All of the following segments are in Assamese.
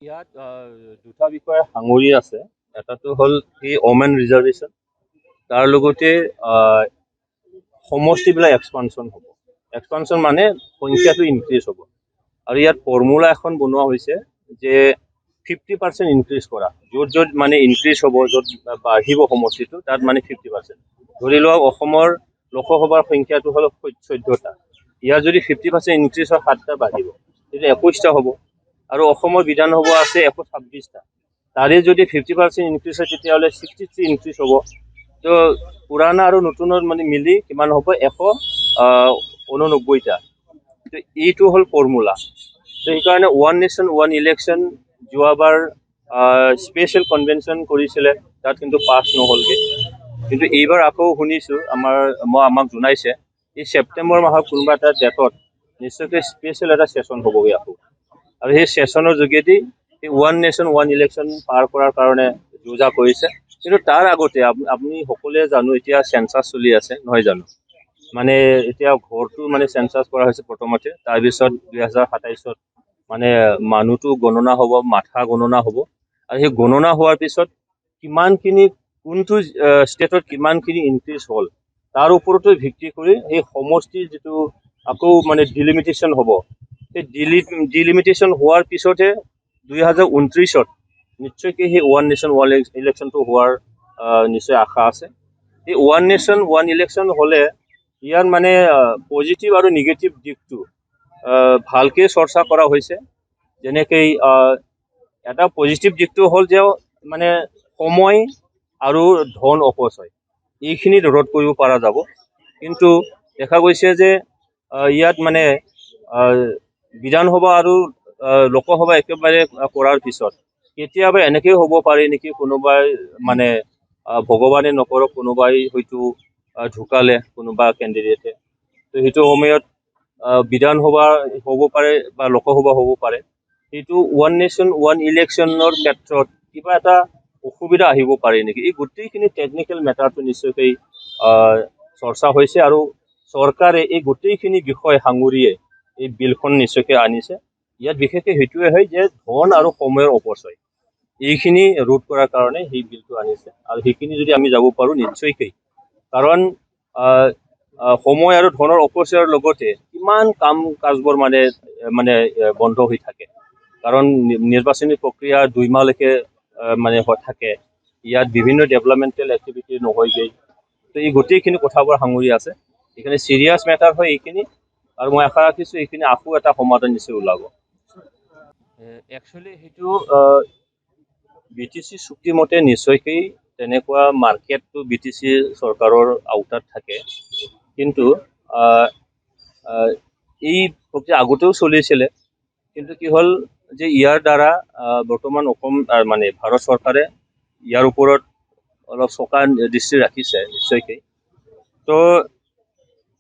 ইয়াত দুটা বিষয় সাঙুৰি আছে। এটাটো হ'ল এই ওমেন ৰিজাৰ্ভেশ্যন, তাৰ লগতে সমষ্টিবিলাক এক্সপানশ্যন হ'ব। এক্সপানশ্যন মানে সংখ্যাটো ইনক্ৰিজ হ'ব। আৰু ইয়াত ফৰ্মুলা এখন বনোৱা হৈছে যে 50% ইনক্ৰিজ কৰা, য'ত য'ত মানে ইনক্ৰিজ হ'ব, য'ত বাঢ়িব সমষ্টিটো, তাত মানে 50%। ধৰি লওক অসমৰ লোকসভাৰ সংখ্যাটো হ'ল 14টা, ইয়াৰ যদি 50% ইনক্ৰিজ হয় 7টা বাঢ়িব, তেতিয়া 21টা হ'ব। আৰু অসমৰ বিধানসভা আছে 126টা, তাৰে যদি 50% ইনক্ৰিজ হয় তেতিয়াহ'লে 63 ইনক্ৰিজ হ'ব। তো পুৰাণা আৰু নতুনৰ মানে মিলি কিমান হ'ব? 189টা। তো এইটো হ'ল ফৰ্মুলা। তো সেইকাৰণে ওৱান নেশ্যন ওৱান ইলেকশ্যন যোৱাবাৰ স্পেচিয়েল কনভেনশ্যন কৰিছিলে, তাত কিন্তু পাছ নহ'লগৈ। কিন্তু এইবাৰ আকৌ শুনিছোঁ, আমাক জনাইছে এই ছেপ্টেম্বৰ মাহৰ কোনোবা এটা ডেটত নিশ্চয়কৈ স্পেচিয়েল এটা ছেশ্যন হ'বগৈ আকৌ। আৰু সেই ছেশ্যনৰ যোগেদি এই ওৱান নেশ্যন ওৱান ইলেকশ্যন পাৰ কৰাৰ কাৰণে যোজা কৰিছে। কিন্তু তাৰ আগতে আপুনি সকলোৱে জানো এতিয়া চেঞ্চাছ চলি আছে, নহয় জানো? মানে এতিয়া ঘৰটো মানে চেঞ্চাছ কৰা হৈছে প্ৰথমতে, তাৰপিছত 2027 মানে মানুহটো গণনা হ'ব, মাথা গণনা হ'ব। আৰু সেই গণনা হোৱাৰ পিছত কিমানখিনি কোনটো ষ্টেটত কিমানখিনি ইনক্ৰিজ হ'ল তাৰ ওপৰতো ভিত্তি কৰি সেই সমষ্টিৰ যিটো আকৌ মানে ডিলিমিটেশ্যন হ'ব, সেই ডিলিমিটেশ্যন হোৱাৰ পিছতহে 2029ত নিশ্চয়কৈ সেই ওৱান নেশ্যন ওৱান ইলেকশ্যনটো হোৱাৰ নিশ্চয় আশা আছে। এই ওৱান নেশ্যন ওৱান ইলেকশ্যন হ'লে ইয়াৰ মানে পজিটিভ আৰু নিগেটিভ দিশটো ভালকৈ চৰ্চা কৰা হৈছে। যেনেকৈ এটা পজিটিভ দিশটো হ'ল যে মানে সময় আৰু ধন অপচয় এইখিনি ৰোধ কৰিব পৰা যাব। কিন্তু দেখা গৈছে যে ইয়াত মানে বিধানসভা আৰু লোকসভা একেবাৰে কৰাৰ পিছত কেতিয়াবা এনেকৈ হ'ব পাৰে নেকি, কোনোবাই মানে ভগৱানে নকৰক কোনোবাই হয়তো ঢুকালে কোনোবা কেণ্ডিডেটে, তো সেইটো সময়ত বিধানসভা হ'ব পাৰে বা লোকসভা হ'ব পাৰে। সেইটো ওৱান নেশ্যন ওৱান ইলেকশ্যনৰ ক্ষেত্ৰত কিবা এটা অসুবিধা আহিব পাৰে নেকি, এই গোটেইখিনি টেকনিকেল মেটাৰটো নিশ্চয়কৈ চৰ্চা হৈছে। আৰু চৰকাৰে এই গোটেইখিনি বিষয় সাঙুৰিয়ে এই বিলখন নিশ্চয়কৈ আনিছে। ইয়াত বিশেষকৈ সেইটোৱে হয় যে ধন আৰু সময়ৰ অপচয় এইখিনি ৰোধ কৰাৰ কাৰণে সেই বিলটো আনিছে। আৰু সেইখিনি যদি আমি যাব পাৰোঁ নিশ্চয়কৈ, কাৰণ সময় আৰু ধনৰ অপচয়ৰ লগতে কিমান কাম কাজবোৰ মানে বন্ধ হৈ থাকে, কাৰণ নিৰ্বাচনী প্ৰক্ৰিয়া 2 মাহলৈকে মানে থাকে। ইয়াত বিভিন্ন ডেভেলপমেণ্টেল এক্টিভিটি নহয়গৈ। তো এই গোটেইখিনি কথাবোৰ সাঙুৰি আছে। এইখিনি চিৰিয়াছ মেটাৰ হয় এইখিনি, আৰু মই আশা ৰাখিছোঁ এইখিনি আকৌ এটা সমাধান নিশ্চয় ওলাব। একচুৱেলি সেইটো BTC চুক্তিমতে নিশ্চয়কৈ তেনেকুৱা মাৰ্কেটটো BTC চৰকাৰৰ আওতাত থাকে। কিন্তু এই প্ৰক্ৰিয়া আগতেও চলিছিলে, কিন্তু কি হ'ল যে ইয়াৰ দ্বাৰা বৰ্তমান অসম মানে ভাৰত চৰকাৰে ইয়াৰ ওপৰত অলপ চোকা দৃষ্টি ৰাখিছে নিশ্চয়কৈ। তো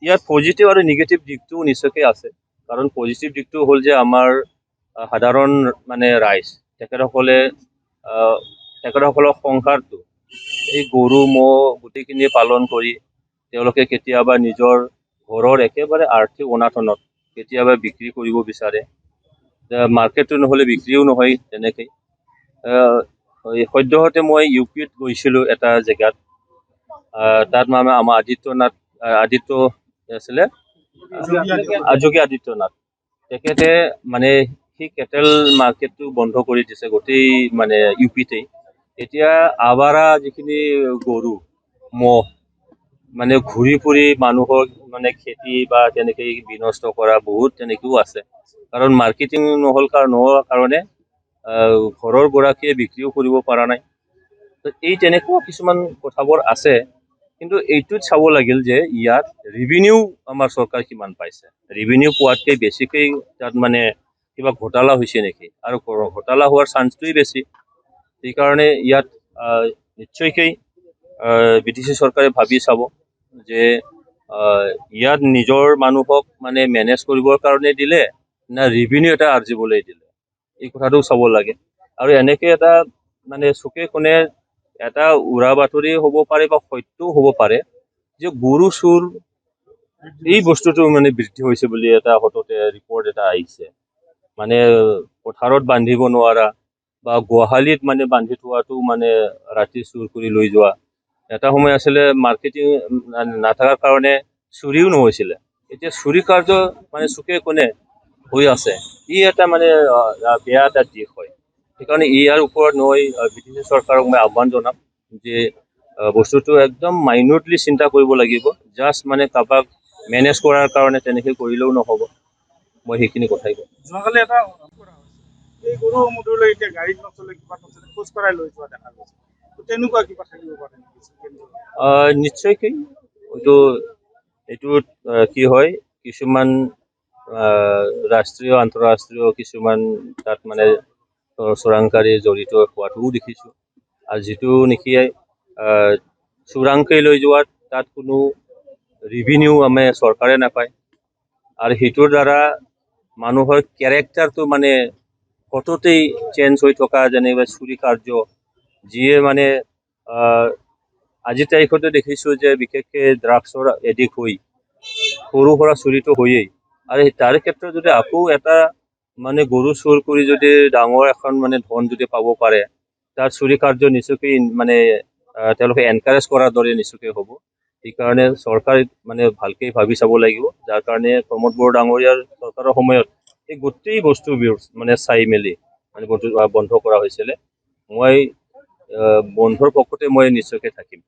ইয়াত পজিটিভ আৰু নিগেটিভ দিশটোও নিশ্চয়কৈ আছে। কাৰণ পজিটিভ দিশটো হ'ল যে আমাৰ সাধাৰণ মানে ৰাইজ তেখেতসকলৰ সংসাৰটো এই গৰু ম'হ গোটেইখিনি পালন কৰি তেওঁলোকে কেতিয়াবা নিজৰ ঘৰৰ একেবাৰে আৰ্থিক অনাটনত কেতিয়াবা বিক্ৰী কৰিব বিচাৰে, মাৰ্কেটটো নহ'লে বিক্ৰীও নহয় তেনেকৈ। সদ্যহতে মই UPত গৈছিলোঁ এটা জেগাত, তাত মানে আমাৰ আদিত্য আছিলে যোগী আদিত্যনাথ, তেখেতে মানে সেই কেটেল মাৰ্কেটটো বন্ধ কৰি দিছে গোটেই মানে UPতেই। এতিয়া আৱাৰা যিখিনি গৰু ম'হ মানে ঘূৰি ফুৰি মানুহক মানে খেতি বা তেনেকৈ বিনষ্ট কৰা বহুত তেনেকৈও আছে। কাৰণ মাৰ্কেটিং নোহোৱাৰ কাৰণে ঘৰৰ গৰাকীয়ে বিক্ৰীও কৰিব পৰা নাই। তো এই তেনেকুৱা কিছুমান কথাবোৰ আছে। কিন্তু এইটোত চাব লাগিল যে ইয়াত ৰেভিনিউ আমাৰ চৰকাৰ কিমান পাইছে, ৰেভিনিউ পোৱাতকৈ বেছিকৈ তাত মানে কিবা ঘোটালা হৈছে নেকি, আৰু ঘোটালা হোৱাৰ চান্সটোৱেই বেছি। সেইকাৰণে ইয়াত নিশ্চয়কৈ BTC চৰকাৰে ভাবি চাব যে ইয়াত নিজৰ মানুহক মানে মেনেজ কৰিবৰ কাৰণে দিলে না ৰেভিনিউ এটা আৰ্জিবলৈ দিলে, এই কথাটো চাব লাগে। আৰু এনেকৈ এটা মানে চুকে কোণে এটা উৰা বাতৰি হ'ব পাৰে বা সত্যও হ'ব পাৰে যে গৰু চুৰ এই বস্তুটো মানে বৃদ্ধি হৈছে বুলি এটা হঠাতে ৰিপৰ্ট এটা আহিছে। মানে পথাৰত বান্ধিব নোৱাৰা, বা গোহালিত মানে বান্ধি থোৱাটো মানে ৰাতি চুৰ কৰি লৈ যোৱা। এটা সময় আছিলে মাৰ্কেটিং নাথাকাৰ কাৰণে চুৰিও নহৈছিলে। এতিয়া চুৰি কাৰ্য মানে চুকে কোণে হৈ আছে। ই এটা মানে বেয়া এটা দিশ হয়। সেইকাৰণে ইয়াৰ ওপৰত মই ব্ৰিটিছ চৰকাৰক মই আহ্বান জনাম যে বস্তুটো একদম মাইনুটলি চিন্তা কৰিব লাগিব। জাষ্ট মানে কাৰোবাক মেনেজ কৰাৰ কাৰণে তেনেকৈ কৰিলেও নহ'ব। মই সেইখিনি কথাই কওঁ। যোৱাকালি এটা কৰা হৈছে। এই গৰুসমূহলৈ এতিয়া গাড়ীত নচলে কিবা নচলে খোজ কঢ়াই লৈ যোৱা দেখা গৈছে। তো তেনেকুৱা কিবা থাকিব পাৰে নেকি? নিশ্চয়কৈ হয়তো এইটোত কি হয়, কিছুমান ৰাষ্ট্ৰীয় আন্তঃৰাষ্ট্ৰীয় কিছুমান তাত মানে চোৰাংকাৰী জড়িত হোৱাটোও দেখিছোঁ। আৰু যিটো নেকি চোৰাংকৈ লৈ যোৱাত তাত কোনো ৰিভিনিউ আমি চৰকাৰে নাপায়। আৰু সেইটোৰ দ্বাৰা মানুহৰ কেৰেক্টাৰটো মানে সততেই চেঞ্জ হৈ থকা যেনেকৈ চুৰি কাৰ্য, যিয়ে মানে আজিৰ তাৰিখতে দেখিছোঁ যে বিশেষকৈ ড্ৰাগছৰ এডিক্ট হৈ সৰু সুৰা চুৰিটো হয়েই। আৰু তাৰ ক্ষেত্ৰত যদি আকৌ এটা মানে গৰু চুৰ কৰি যদি ডাঙৰ এখন মানে ধন যদি পাব পাৰে, তাৰ চুৰি কাৰ্য নিশ্চয়কৈ মানে তেওঁলোকে এনকাৰেজ কৰাৰ দৰে নিশ্চয়কৈ হ'ব। সেইকাৰণে চৰকাৰে মানে ভালকৈ ভাবি চাব লাগিব। যাৰ কাৰণে প্ৰমোদ বড়ো ডাঙৰীয়াৰ চৰকাৰৰ সময়ত এই গোটেই বস্তুবোৰ মানে চাই মেলি মানে বন্ধ কৰা হৈছিলে। মই বন্ধৰ পক্ষতে মই নিশ্চয়কৈ থাকিম।